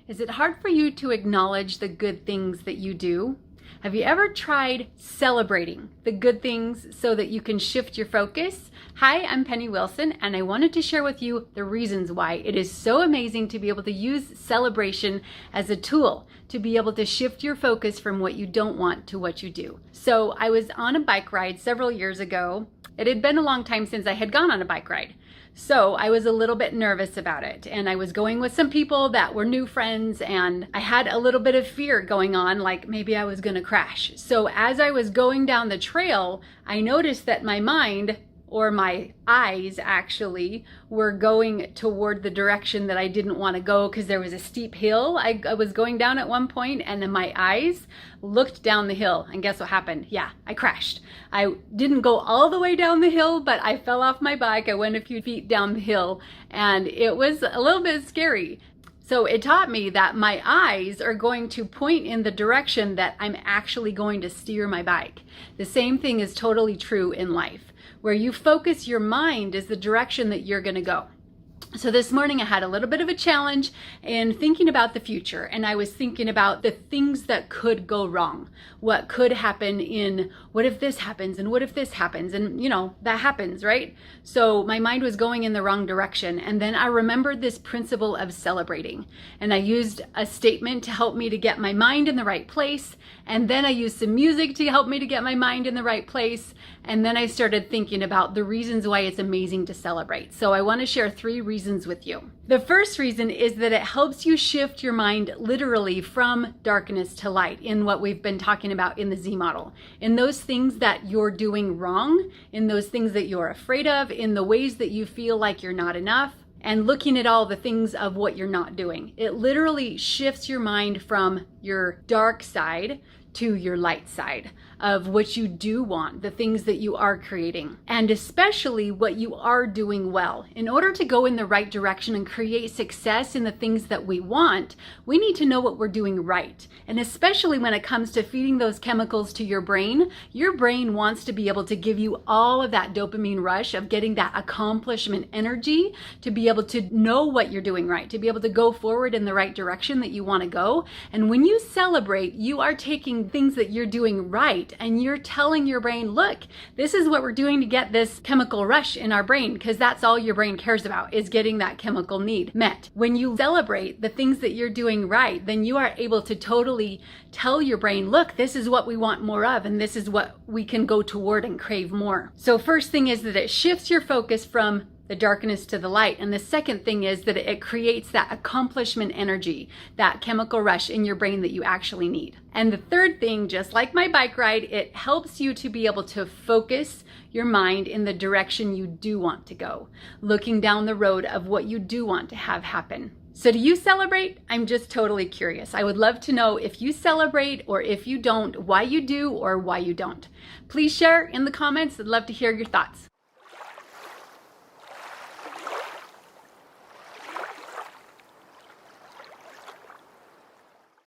Is it hard for you to acknowledge the good things that you do? Have you ever tried celebrating the good things so that you can shift your focus? Hi, I'm Penny Wilson, and I wanted to share with you the reasons why it is so amazing to be able to use celebration as a tool to be able to shift your focus from what you don't want to what you do. So I was on a bike ride several years ago. It had been a long time since I had gone on a bike ride. So I was a little bit nervous about it, and I was going with some people that were new friends, and I had a little bit of fear going on, like maybe I was gonna crash. So as I was going down the trail, I noticed that my mind, or my eyes actually, were going toward the direction that I didn't want to go because there was a steep hill I was going down at one point, and then my eyes looked down the hill, and guess what happened? Yeah, I crashed. I didn't go all the way down the hill, but I fell off my bike. I went a few feet down the hill, and it was a little bit scary. So it taught me that my eyes are going to point in the direction that I'm actually going to steer my bike. The same thing is totally true in life. Where you focus your mind is the direction that you're going to go. So this morning I had a little bit of a challenge in thinking about the future, and I was thinking about the things that could go wrong. What could happen in what if this happens and what if this happens, and that happens, right? So my mind was going in the wrong direction, and then I remembered this principle of celebrating, and I used a statement to help me to get my mind in the right place, and then I used some music to help me to get my mind in the right place, and then I started thinking about the reasons why it's amazing to celebrate. So I want to share 3 reasons with you. The first reason is that it helps you shift your mind literally from darkness to light in what we've been talking about in the Z model. In those things that you're doing wrong, in those things that you're afraid of, in the ways that you feel like you're not enough, and looking at all the things of what you're not doing. It literally shifts your mind from your dark side to your light side of what you do want, the things that you are creating, and especially what you are doing well. In order to go in the right direction and create success in the things that we want, we need to know what we're doing right. And especially when it comes to feeding those chemicals to your brain wants to be able to give you all of that dopamine rush of getting that accomplishment energy to be able to know what you're doing right, to be able to go forward in the right direction that you want to go. And when you celebrate, you are taking things that you're doing right and you're telling your brain, look, this is what we're doing to get this chemical rush in our brain, because that's all your brain cares about, is getting that chemical need met. When you celebrate the things that you're doing right, then you are able to totally tell your brain, look, this is what we want more of, and this is what we can go toward and crave more. So first thing is that it shifts your focus from the darkness to the light. And the second thing is that it creates that accomplishment energy, that chemical rush in your brain that you actually need. And the third thing, just like my bike ride, it helps you to be able to focus your mind in the direction you do want to go, looking down the road of what you do want to have happen. So do you celebrate? I'm just totally curious. I would love to know if you celebrate, or if you don't, why you do or why you don't. Please share in the comments. I'd love to hear your thoughts.